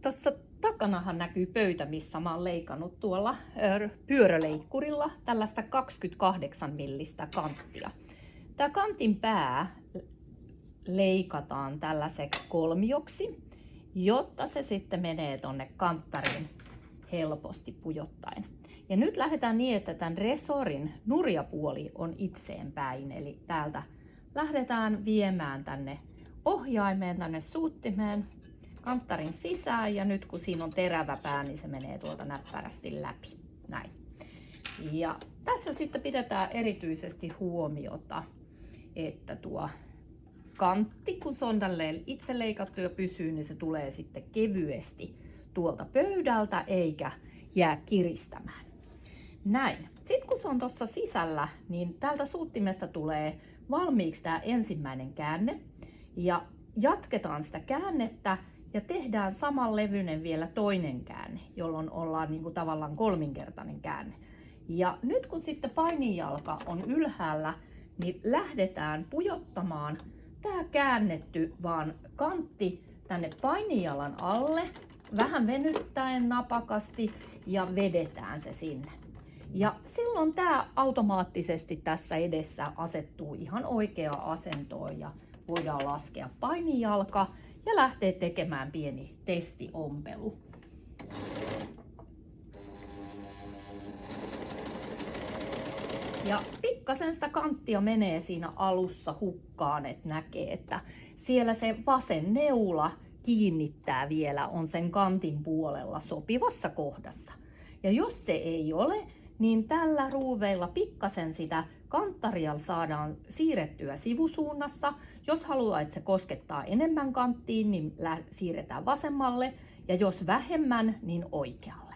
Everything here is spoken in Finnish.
Tuossa takanahan näkyy pöytä, missä mä oon leikannut tuolla pyöräleikkurilla tällaista 28 millistä kanttia. Tämä kantin pää leikataan tällaiseksi kolmioksi, jotta se sitten menee tonne kanttariin helposti pujottaen. Ja nyt lähdetään niin, että tämän resorin nurjapuoli on itseenpäin, eli täältä lähdetään viemään tänne ohjaimeen, tänne suuttimeen, kanttarin sisään, ja nyt kun siinä on terävä pää, niin se menee tuolta näppärästi läpi. Näin. Ja tässä sitten pidetään erityisesti huomiota, että tuo kantti, kun se on tälleen itse leikattu ja pysyy, niin se tulee sitten kevyesti tuolta pöydältä eikä jää kiristämään. Näin. Sitten kun se on tuossa sisällä, niin täältä suuttimesta tulee valmiiksi tämä ensimmäinen käänne. Ja jatketaan sitä käännettä ja tehdään saman levyinen vielä toinen käänne, jolloin ollaan niin kuin tavallaan kolminkertainen käänne. Ja nyt kun sitten painijalka on ylhäällä, niin lähdetään pujottamaan tämä käännetty vaan kantti tänne painijalan alle, vähän venyttäen napakasti ja vedetään se sinne. Ja silloin tämä automaattisesti tässä edessä asettuu ihan oikeaan asentoon ja voidaan laskea painijalka ja lähteä tekemään pieni testiompelu. Ja pikkasen sitä kanttia menee siinä alussa hukkaan, että näkee, että siellä se vasen neula kiinnittää vielä, on sen kantin puolella sopivassa kohdassa. Ja jos se ei ole, niin tällä ruuveilla pikkasen sitä kanttaria saadaan siirrettyä sivusuunnassa. Jos haluaa, että se koskettaa enemmän kanttiin, niin siirretään vasemmalle, ja jos vähemmän, niin oikealle.